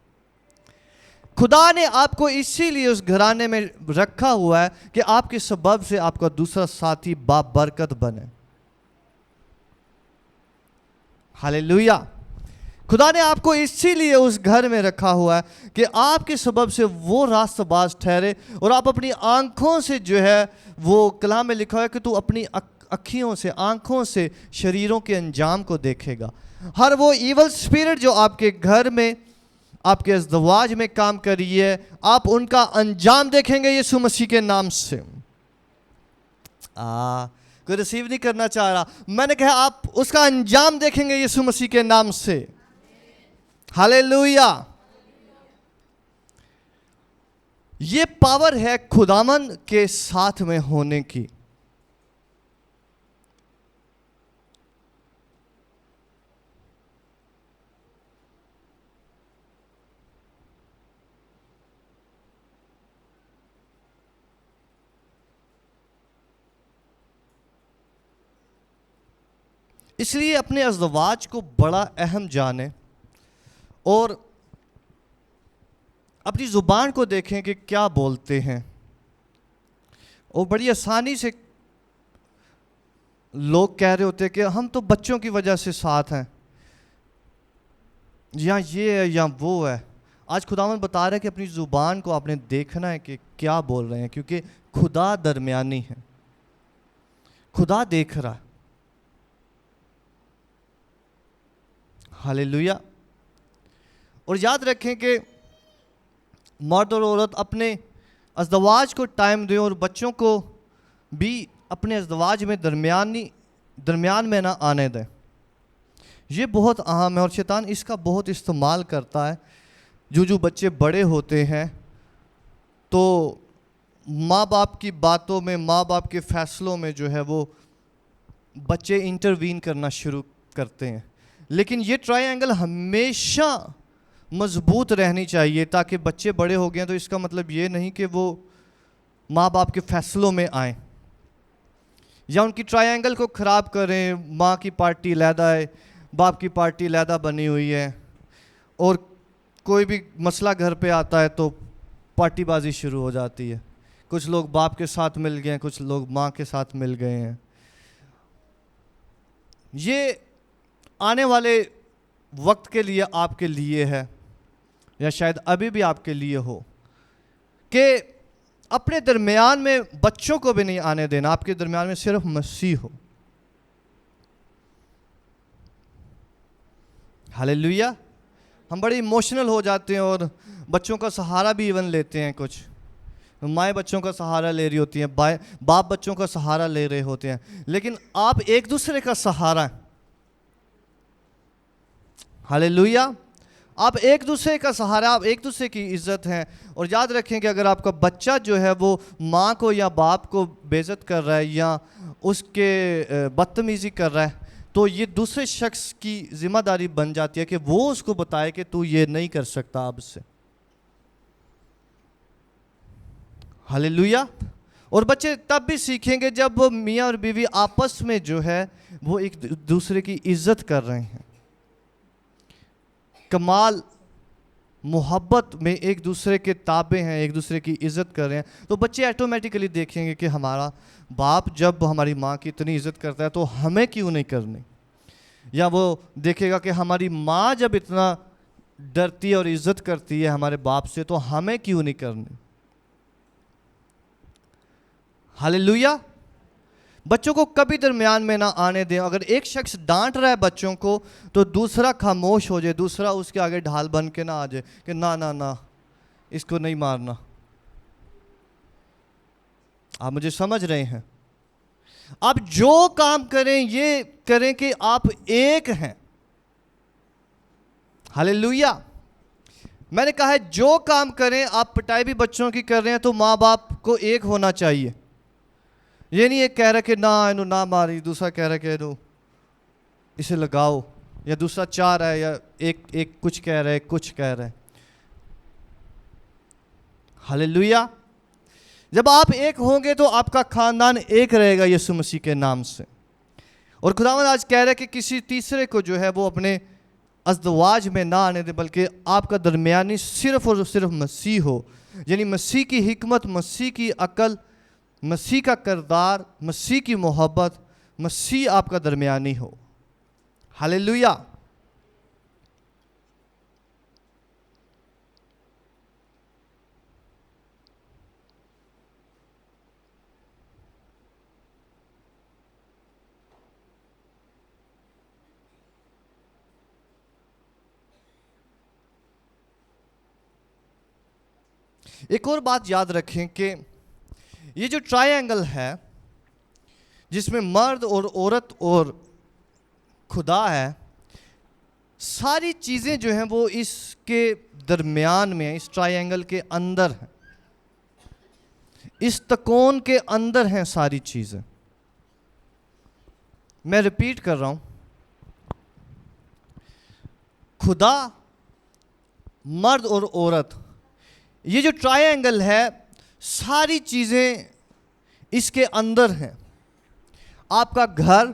خدا نے آپ کو اسی لیے اس گھرانے میں رکھا ہوا ہے کہ آپ کے سبب سے آپ کا دوسرا ساتھی بابرکت بنے. ہاللیلویہ. خدا نے آپ کو اسی لیے اس گھر میں رکھا ہوا ہے کہ آپ کے سبب سے وہ راست باز ٹھہرے, اور آپ اپنی آنکھوں سے جو ہے وہ کلام میں لکھا ہے کہ تو اپنی اکھیوں سے, آنکھوں سے شریروں کے انجام کو دیکھے گا. ہر وہ ایول سپیرٹ جو آپ کے گھر میں, آپ کے ازدواج میں کام کری ہے, آپ ان کا انجام دیکھیں گے یسوع مسیح کے نام سے. کوئی ریسیو نہیں کرنا چاہ رہا. میں نے کہا آپ اس کا انجام دیکھیں گے یسوع مسیح کے نام سے. ہاللیلویہ. یہ پاور ہے خداوند کے ساتھ میں ہونے کی. اس لیے اپنے ازدواج کو بڑا اہم جانیں اور اپنی زبان کو دیکھیں کہ کیا بولتے ہیں. اور بڑی آسانی سے لوگ کہہ رہے ہوتے ہیں کہ ہم تو بچوں کی وجہ سے ساتھ ہیں, یا یہ ہے یا وہ ہے. آج خداوند بتا رہا ہے کہ اپنی زبان کو آپ نے دیکھنا ہے کہ کیا بول رہے ہیں, کیونکہ خدا درمیانی ہے, خدا دیکھ رہا ہے. ہاللیلویا. اور یاد رکھیں کہ مرد اور عورت اپنے ازدواج کو ٹائم دیں اور بچوں کو بھی اپنے ازدواج میں درمیان میں نہ آنے دیں. یہ بہت اہم ہے اور شیطان اس کا بہت استعمال کرتا ہے. جو بچے بڑے ہوتے ہیں تو ماں باپ کی باتوں میں, ماں باپ کے فیصلوں میں جو ہے وہ بچے انٹروین کرنا شروع کرتے ہیں. لیکن یہ ٹرائی اینگل ہمیشہ مضبوط رہنی چاہیے, تاکہ بچے بڑے ہو گئے تو اس کا مطلب یہ نہیں کہ وہ ماں باپ کے فیصلوں میں آئیں یا ان کی ٹرائی اینگل کو خراب کریں. ماں کی پارٹی علیحدہ ہے, باپ کی پارٹی علیحدہ بنی ہوئی ہے, اور کوئی بھی مسئلہ گھر پہ آتا ہے تو پارٹی بازی شروع ہو جاتی ہے. کچھ لوگ باپ کے ساتھ مل گئے ہیں, کچھ لوگ ماں کے ساتھ مل گئے ہیں. یہ آنے والے وقت کے لیے آپ کے لیے ہے, یا شاید ابھی بھی آپ کے لیے ہو, کہ اپنے درمیان میں بچوں کو بھی نہیں آنے دینا. آپ کے درمیان میں صرف مسیح ہو. ہاللیلویا. ہم بڑے ایموشنل ہو جاتے ہیں اور بچوں کا سہارا بھی ایون لیتے ہیں. کچھ مائیں بچوں کا سہارا لے رہی ہوتی ہیں, باپ بچوں کا سہارا لے رہے ہوتے ہیں, لیکن آپ ایک دوسرے کا سہارا ہیں. ہاللیلویا. آپ ایک دوسرے کا سہارا, آپ ایک دوسرے کی عزت ہیں. اور یاد رکھیں کہ اگر آپ کا بچہ جو ہے وہ ماں کو یا باپ کو بے عزت کر رہا ہے یا اس کے بدتمیزی کر رہا ہے, تو یہ دوسرے شخص کی ذمہ داری بن جاتی ہے کہ وہ اس کو بتائے کہ تو یہ نہیں کر سکتا اب سے. ہاللیلویا. اور بچے تب بھی سیکھیں گے جب وہ میاں اور بیوی آپس میں جو ہے وہ ایک دوسرے کی عزت کر رہے ہیں, کمال محبت میں ایک دوسرے کے تابع ہیں, ایک دوسرے کی عزت کر رہے ہیں. تو بچے آٹومیٹیکلی دیکھیں گے کہ ہمارا باپ جب ہماری ماں کی اتنی عزت کرتا ہے تو ہمیں کیوں نہیں کرنی, یا وہ دیکھے گا کہ ہماری ماں جب اتنا ڈرتی اور عزت کرتی ہے ہمارے باپ سے تو ہمیں کیوں نہیں کرنی. ہاللیلویا. بچوں کو کبھی درمیان میں نہ آنے دیں. اگر ایک شخص ڈانٹ رہا ہے بچوں کو تو دوسرا خاموش ہو جائے, دوسرا اس کے آگے ڈھال بن کے نہ آ جائے کہ نہ اس کو نہیں مارنا. آپ مجھے سمجھ رہے ہیں؟ آپ جو کام کریں یہ کریں کہ آپ ایک ہیں. ہاللیلویا. میں نے کہا ہے جو کام کریں, آپ پٹائی بھی بچوں کی کر رہے ہیں تو ماں باپ کو ایک ہونا چاہیے. یہ نہیں ایک کہہ رہا کہ نہ ماری, دوسرا کہہ رہا کہ اسے لگاؤ, یا دوسرا چاہ رہا ہے, یا ایک کچھ کہہ رہا ہے کچھ کہہ رہا ہے. ہاللیلویا. جب آپ ایک ہوں گے تو آپ کا خاندان ایک رہے گا یسوع مسیح کے نام سے. اور خداوند آج کہہ رہا ہے کہ کسی تیسرے کو جو ہے وہ اپنے ازدواج میں نہ آنے دے, بلکہ آپ کا درمیانی صرف اور صرف مسیح ہو. یعنی مسیح کی حکمت, مسیح کی عقل, مسیح کا کردار, مسیح کی محبت, مسیح آپ کا درمیانی ہو. ہاللیلویا. ایک اور بات یاد رکھیں کہ یہ جو ٹرائی اینگل ہے جس میں مرد اور عورت اور خدا ہے, ساری چیزیں جو ہیں وہ اس کے درمیان میں ہیں, اس ٹرائی اینگل کے اندر ہیں, اس تکون کے اندر ہیں ساری چیزیں. میں ریپیٹ کر رہا ہوں, خدا, مرد اور عورت, یہ جو ٹرائی اینگل ہے ساری چیزیں اس کے اندر ہیں. آپ کا گھر,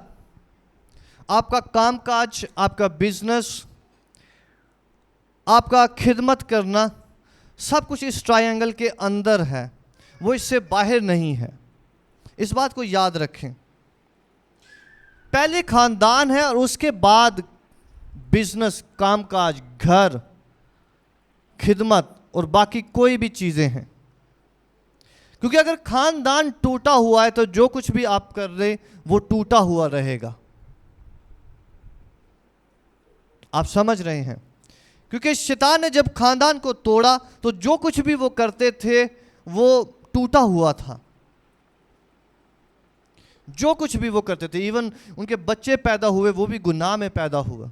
آپ کا کام کاج, آپ کا بزنس, آپ کا خدمت کرنا, سب کچھ اس ٹرائنگل کے اندر ہے, وہ اس سے باہر نہیں ہے. اس بات کو یاد رکھیں. پہلے خاندان ہے اور اس کے بعد بزنس, کام کاج, گھر, خدمت اور باقی کوئی بھی چیزیں ہیں. کیونکہ اگر خاندان ٹوٹا ہوا ہے تو جو کچھ بھی آپ کر رہے وہ ٹوٹا ہوا رہے گا. آپ سمجھ رہے ہیں؟ کیونکہ شیطان نے جب خاندان کو توڑا تو جو کچھ بھی وہ کرتے تھے وہ ٹوٹا ہوا تھا. جو کچھ بھی وہ کرتے تھے, ایون ان کے بچے پیدا ہوئے وہ بھی گناہ میں پیدا ہوا.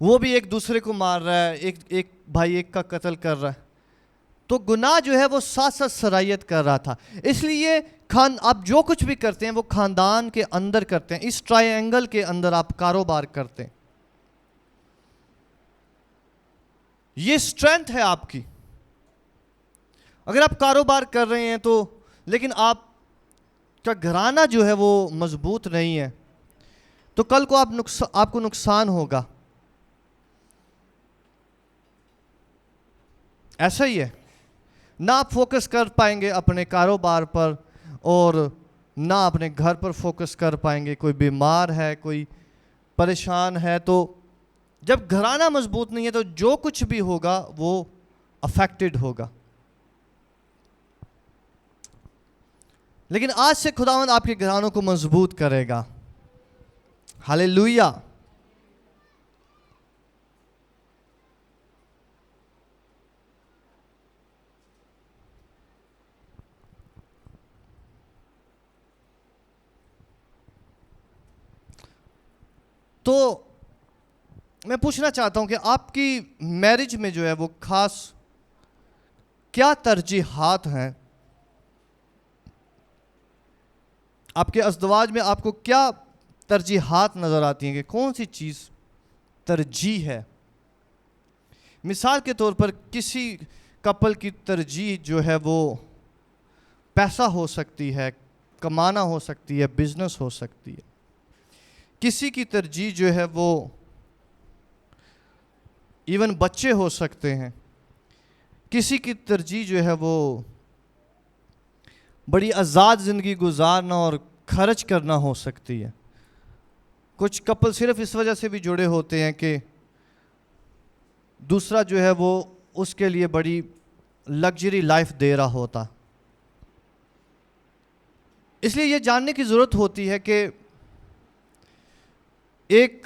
وہ بھی ایک دوسرے کو مار رہا ہے, ایک بھائی ایک کا قتل کر رہا ہے. تو گناہ جو ہے وہ ساتھ ساتھ سرایت کر رہا تھا. اس لیے آپ جو کچھ بھی کرتے ہیں وہ خاندان کے اندر کرتے ہیں. اس ٹرائنگل کے اندر آپ کاروبار کرتے ہیں. یہ سٹرینتھ ہے آپ کی. اگر آپ کاروبار کر رہے ہیں تو لیکن آپ کا گھرانہ جو ہے وہ مضبوط نہیں ہے تو کل کو آپ کو نقصان ہوگا. ایسا ہی ہے. نہ آپ فوکس کر پائیں گے اپنے کاروبار پر اور نہ اپنے گھر پر فوکس کر پائیں گے. کوئی بیمار ہے, کوئی پریشان ہے, تو جب گھرانہ مضبوط نہیں ہے تو جو کچھ بھی ہوگا وہ افیکٹڈ ہوگا. لیکن آج سے خداوند آپ کے گھرانوں کو مضبوط کرے گا. ہاللیلویا. تو میں پوچھنا چاہتا ہوں کہ آپ کی میرج میں جو ہے وہ خاص کیا ترجیحات ہیں؟ آپ کے ازدواج میں آپ کو کیا ترجیحات نظر آتی ہیں کہ کون سی چیز ترجیح ہے؟ مثال کے طور پر کسی کپل کی ترجیح جو ہے وہ پیسہ ہو سکتی ہے, کمانا ہو سکتی ہے, بزنس ہو سکتی ہے. کسی کی ترجیح جو ہے وہ ایون بچے ہو سکتے ہیں. کسی کی ترجیح جو ہے وہ بڑی آزاد زندگی گزارنا اور خرچ کرنا ہو سکتی ہے. کچھ کپل صرف اس وجہ سے بھی جڑے ہوتے ہیں کہ دوسرا جو ہے وہ اس کے لیے بڑی لگژری لائف دے رہا ہوتا. اس لیے یہ جاننے کی ضرورت ہوتی ہے کہ ایک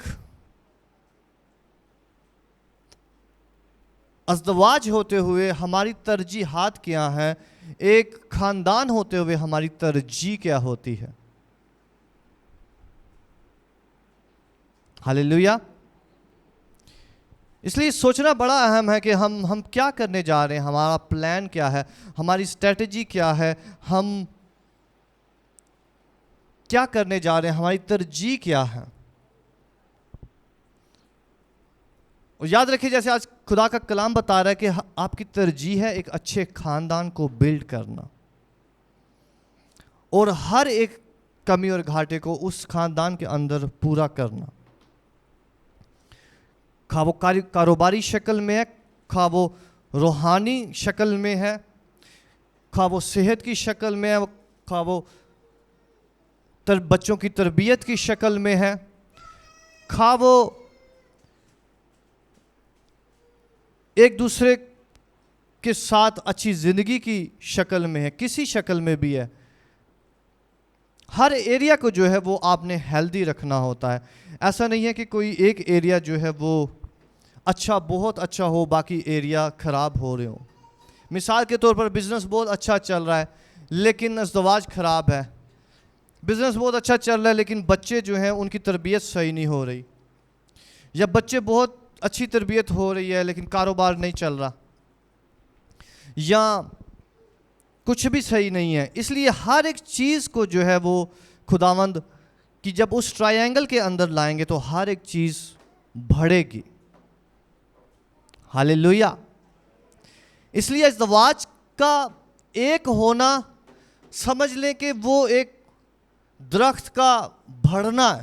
ازدواج ہوتے ہوئے ہماری ترجیحات کیا ہیں, ایک خاندان ہوتے ہوئے ہماری ترجیح کیا ہوتی ہے. ہاللیلویا. اس لیے سوچنا بڑا اہم ہے کہ ہم کیا کرنے جا رہے ہیں, ہمارا پلان کیا ہے, ہماری اسٹریٹجی کیا ہے, ہم کیا کرنے جا رہے ہیں, ہماری ترجیح کیا ہے. اور یاد رکھیے جیسے آج خدا کا کلام بتا رہا ہے کہ آپ کی ترجیح ہے ایک اچھے خاندان کو بلڈ کرنا اور ہر ایک کمی اور گھاٹے کو اس خاندان کے اندر پورا کرنا. خواہ وہ کاروباری شکل میں ہے, خواہ وہ روحانی شکل میں ہے, خواہ وہ صحت کی شکل میں ہے, خواہ وہ بچوں کی تربیت کی شکل میں ہے, خواہ وہ ایک دوسرے کے ساتھ اچھی زندگی کی شکل میں ہے, کسی شکل میں بھی ہے. ہر ایریا کو جو ہے وہ آپ نے ہیلدی رکھنا ہوتا ہے. ایسا نہیں ہے کہ کوئی ایک ایریا جو ہے وہ اچھا, بہت اچھا ہو, باقی ایریا خراب ہو رہے ہوں. مثال کے طور پر بزنس بہت اچھا چل رہا ہے لیکن ازدواج خراب ہے. بزنس بہت اچھا چل رہا ہے لیکن بچے جو ہیں ان کی تربیت صحیح نہیں ہو رہی, یا بچے بہت اچھی تربیت ہو رہی ہے لیکن کاروبار نہیں چل رہا, یا کچھ بھی صحیح نہیں ہے. اس لیے ہر ایک چیز کو جو ہے وہ خداوند کی جب اس ٹرائنگل کے اندر لائیں گے تو ہر ایک چیز بڑھے گی. ہاللیلویا. اس لیے ازدواج کا ایک ہونا سمجھ لیں کہ وہ ایک درخت کا بڑھنا ہے.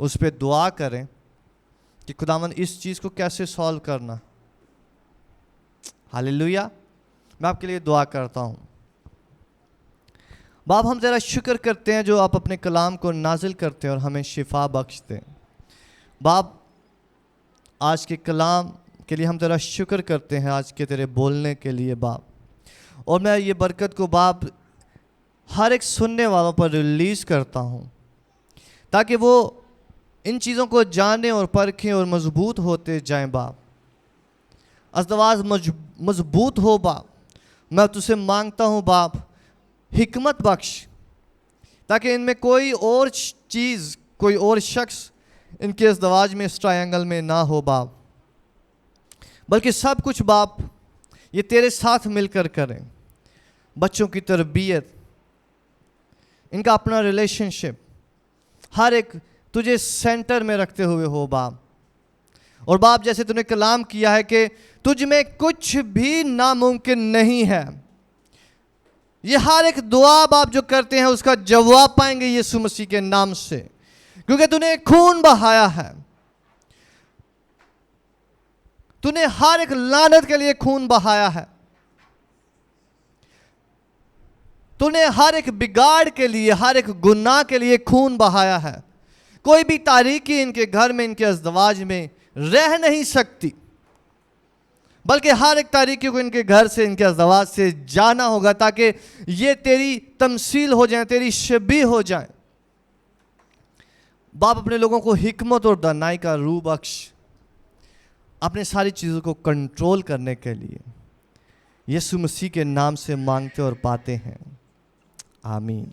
اس پہ دعا کریں کہ خداوند اس چیز کو کیسے سالو کرنا. ہاللیلویا. میں آپ کے لیے دعا کرتا ہوں. باپ ہم ذرا شکر کرتے ہیں جو آپ اپنے کلام کو نازل کرتے ہیں اور ہمیں شفا بخشتے ہیں. باپ آج کے کلام کے لیے ہم ذرا شکر کرتے ہیں, آج کے تیرے بولنے کے لیے باپ. اور میں یہ برکت کو باپ ہر ایک سننے والوں پر ریلیز کرتا ہوں تاکہ وہ ان چیزوں کو جانیں اور پرکھیں اور مضبوط ہوتے جائیں باپ. ازدواج مضبوط ہو باپ. میں تجھ سے مانگتا ہوں باپ حکمت بخش تاکہ ان میں کوئی اور چیز, کوئی اور شخص ان کے ازدواج میں, اس ٹرائنگل میں نہ ہو باپ, بلکہ سب کچھ باپ یہ تیرے ساتھ مل کر کریں. بچوں کی تربیت, ان کا اپنا ریلیشن شپ, ہر ایک تجھے سینٹر میں رکھتے ہوئے ہو باپ. اور باپ جیسے تو نے کلام کیا ہے کہ تجھ میں کچھ بھی ناممکن نہیں ہے, یہ ہر ایک دعا باپ جو کرتے ہیں اس کا جواب پائیں گے یسوع مسیح کے نام سے, کیونکہ تو نے خون بہایا ہے. تو نے ہر ایک لعنت کے لیے خون بہایا ہے. تو نے ہر ایک بگاڑ کے لیے, ہر ایک گناہ کے لیے خون بہایا ہے. کوئی بھی تاریکی ان کے گھر میں, ان کے ازدواج میں رہ نہیں سکتی, بلکہ ہر ایک تاریکی کو ان کے گھر سے, ان کے ازدواج سے جانا ہوگا تاکہ یہ تیری تمثیل ہو جائیں, تیری شبیہ ہو جائیں. باپ اپنے لوگوں کو حکمت اور دانائی کا روح بخش اپنے ساری چیزوں کو کنٹرول کرنے کے لیے. یسوع مسیح کے نام سے مانگتے اور پاتے ہیں, آمین.